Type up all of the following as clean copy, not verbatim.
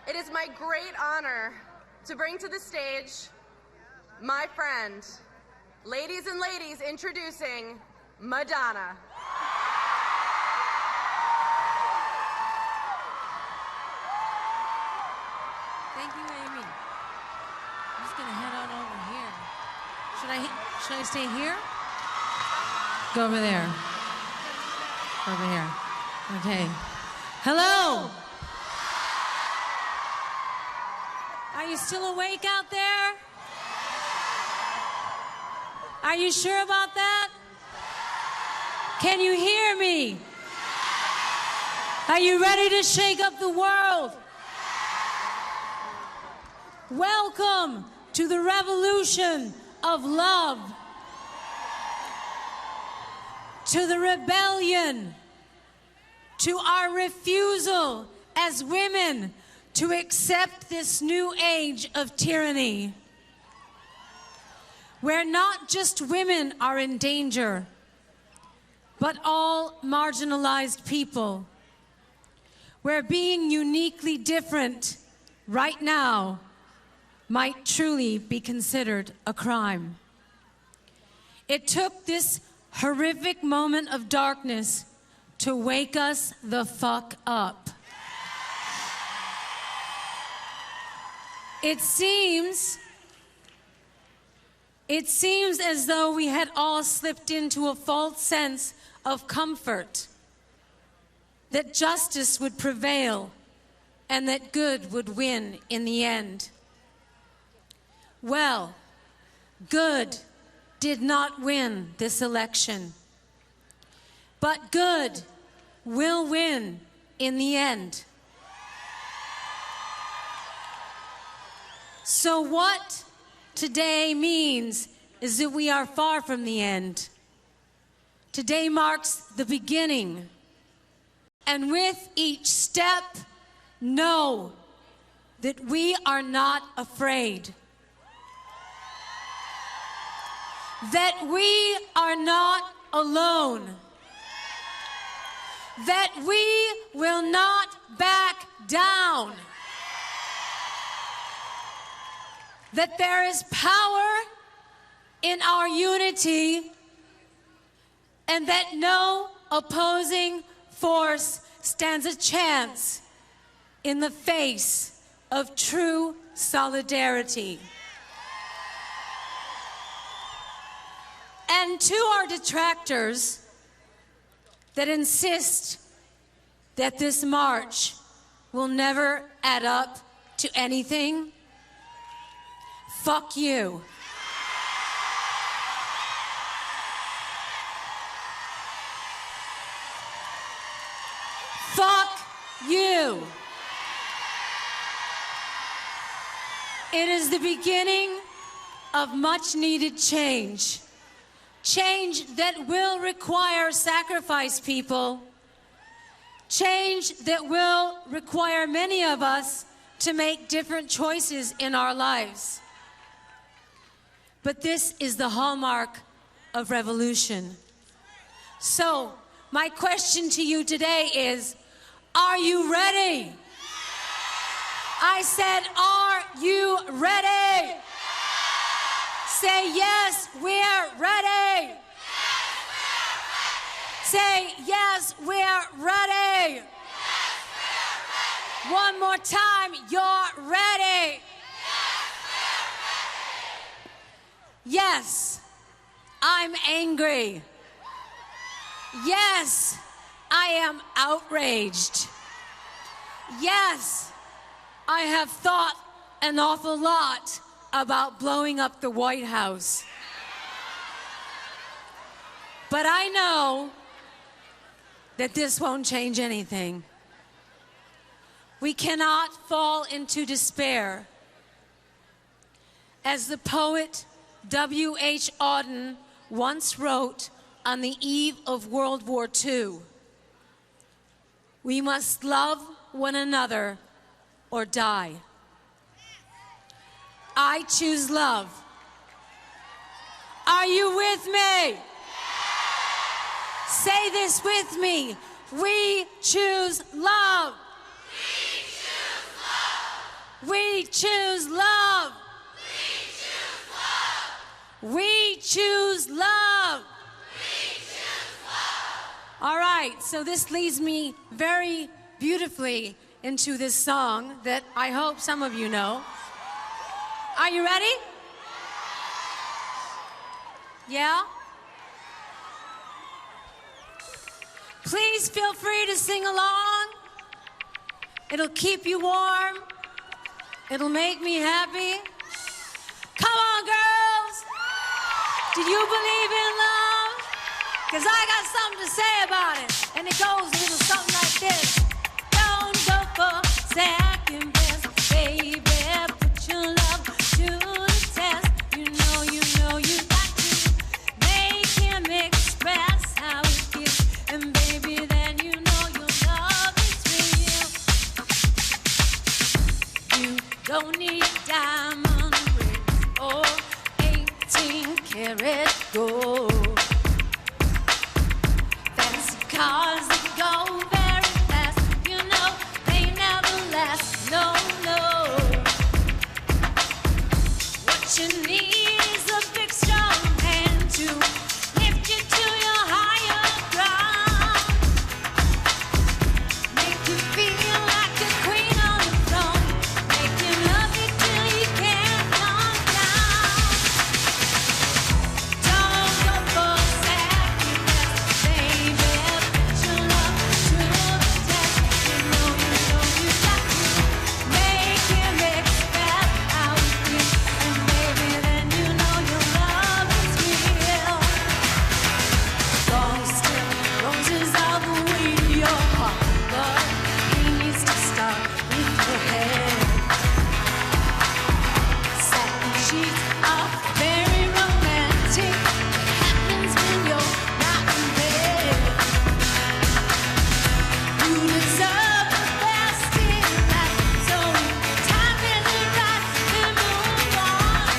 It is my great honor to bring to the stage my friend. Ladies and ladies, introducing Madonna. Thank you, Amy. I'm just gonna head on over here. Should I stay here? Go over there. Over here. Okay. Hello. Are you still awake out there? Are you sure about that? Can you hear me? Are you ready to shake up the world? Welcome to the revolution of love, to the rebellion, to our refusal as women to accept this new age of tyranny, where not just women are in danger, but all marginalized people, where being uniquely different right now might truly be considered a crime. It took this horrific moment of darkness to wake us the fuck up. It seems as though we had all slipped into a false sense of comfort, that justice would prevail and that good would win in the end. Well, good did not win this election, but good will win in the end. So what today means is that we are far from the end. Today marks the beginning. And with each step, know that we are not afraid. That we are not alone. That we will not back down. That there is power in our unity, and that no opposing force stands a chance in the face of true solidarity. And to our detractors that insist that this march will never add up to anything, fuck you. Fuck you. It is the beginning of much needed change. Change that will require sacrifice, people. Change that will require many of us to make different choices in our lives. But this is the hallmark of revolution. So, my question to you today is, are you ready? I said, are you ready? Say, yes, we're ready. Say, yes, we're ready. One more time, you're ready. Yes, I'm angry. Yes, I am outraged. Yes, I have thought an awful lot about blowing up the White House. But I know that this won't change anything. We cannot fall into despair. As the poet W.H. Auden once wrote on the eve of World War II, we must love one another or die. I choose love. Are you with me? Say this with me. We choose love. We choose love. We choose love. We choose love. All right, so this leads me very beautifully into this song that I hope some of you know. Are you ready? Yeah? Please feel free to sing along. It'll keep you warm. It'll make me happy. Come on, girls. Do you believe in love? Because I got something to say about it. And it goes a little something like this. Don't go for second best, baby. Put your love to the test. You know you got to make him express how he feels. And baby, then you know your love is real. You don't need diamond rings or 18-karat gold. Fancy cars that go very fast, you know they never last. No, no. What you need is a big strong hand to lift you to your higher ground. Make you feel like a queen on the throne. Make you love you till you can't come down. Don't go for second best, baby. Put your love to the test. You know you got to make him express how he feels. And baby, then you know your love is real. Long still roses all the way to your heart, but he needs to start with your head. Satin sheets are very romantic. What happens when you're not in bed? You deserve the best in life, so time isn't right to move on.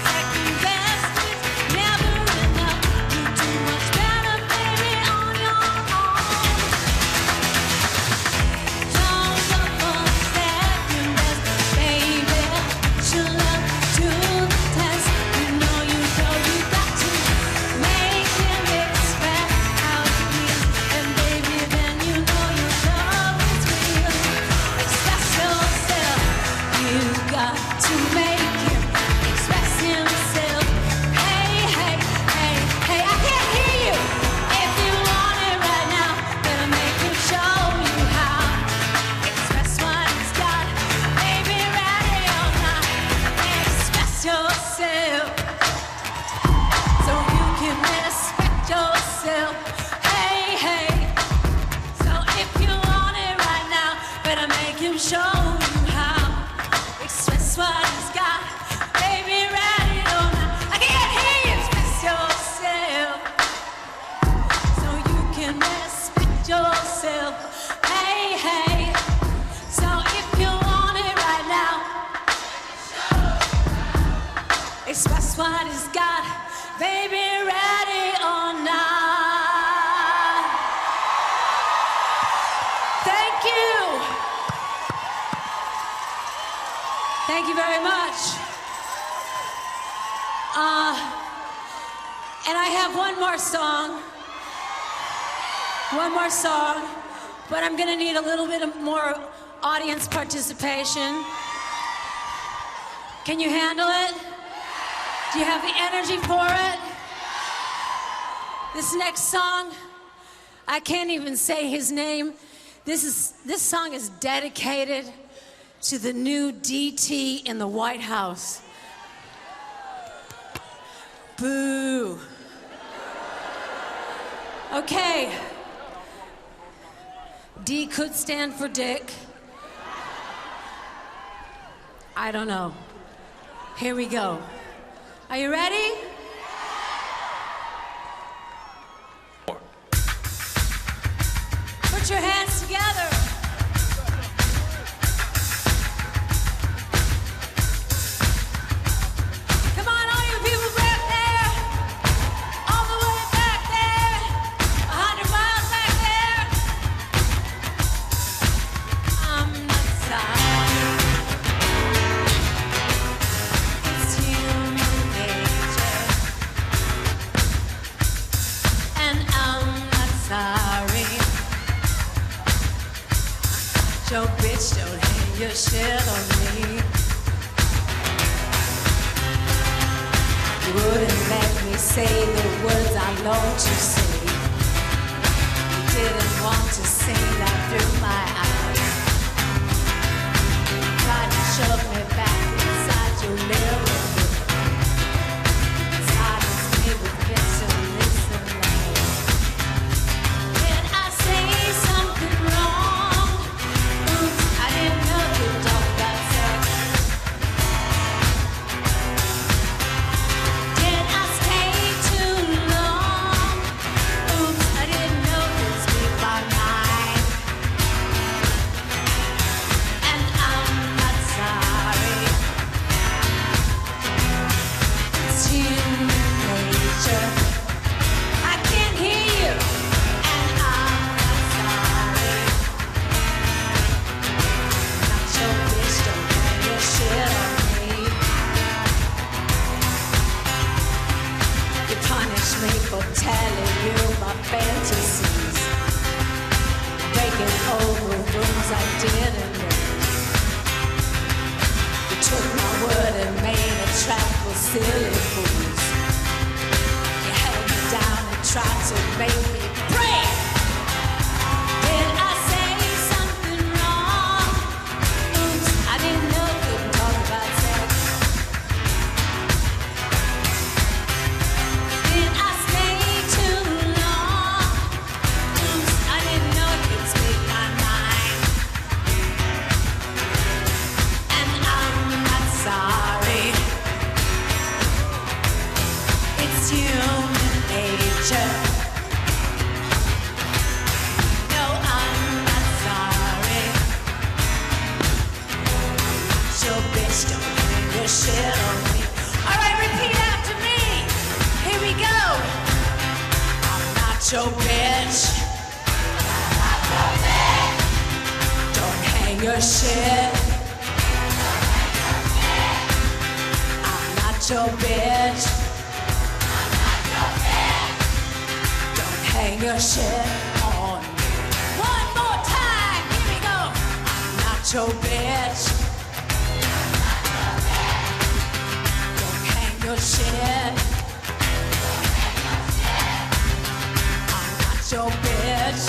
Second best is never enough. You do much better, baby, on your own. Don't go for second best, baby. Put your love to the test. You know you got to make him express how he feels. And baby, then you know your love is real. Express yourself. You got to make him express himself. Hey, hey, hey, hey, I can't hear you. If you want it right now, better make him show you how. Express what he's got, baby, ready or not. Express yourself so you can respect yourself. Hey, hey. So if you want it right now, better make him show you how. Express what he's got, baby, ready or not. I can't hear you. Express yourself so you can respect yourself. Hey, hey. So if you want it right now, express what he's got, baby, ready or not. Thank you. Thank you very much. And I have one more song, but I'm gonna need a little bit of more audience participation. Can you handle it? Do you have the energy for it? This next song, I can't even say his name. This song is dedicated to the new DT in the White House. Boo. Okay. D could stand for Dick. I don't know. Here we go. Are you ready? Put your hands together. Come on, all you people back there. All the way back there. 100 miles back there. I'm not sorry. your bitch, don't hang your shit on me. You wouldn't let me say the words I long to say. You didn't want to see that through my eyes. You tried to shove me back inside your little room. Silence me with bitterness and lies. Did I say something wrong? Oops, I didn't know you talk about sex. Did I stay too long? Oops, I didn't know you'd speak my mind. And I'm not sorry. It's human nature. I can't hear you. And I'm not sorry. Not your bitch, don't hang your shit on me. You punish me for telling you my fantasies, breaking over rooms I didn't know. You took my word and made a trap for silly fools. You held me down and tried to make me break. Did I say something wrong? Oops, I didn't know you could talk about sex. Did I stay too long? Oops, I didn't know you'd speak my mind. And I'm not sorry. It's human nature. No, I'm not sorry. Your bitch, don't hang your shit on me. All right, repeat after me. Here we go. I'm not your bitch. Don't hang your shit. I'm not your bitch. Don't hang your shit on me. One more time. Here we go. I'm not your bitch. Don't hang your shit. I'm not your bitch.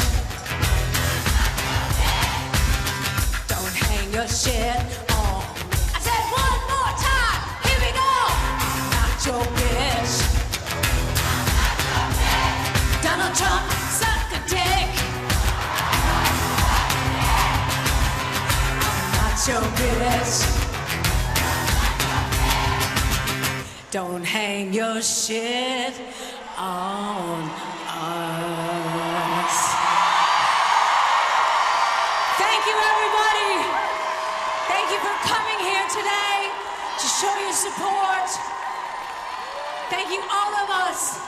Don't hang your shit on me. I said one more time. Here we go. I'm not your bitch. Donald Trump, suck a dick. I'm not your bitch. Don't hang your shit on us. Thank you, everybody. Thank you for coming here today to show your support. Thank you, all of us,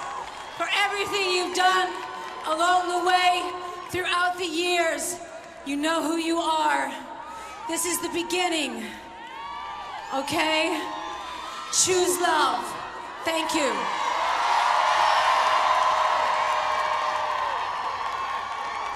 for everything you've done along the way throughout the years. You know who you are. This is the beginning. Okay? Choose love. Thank you.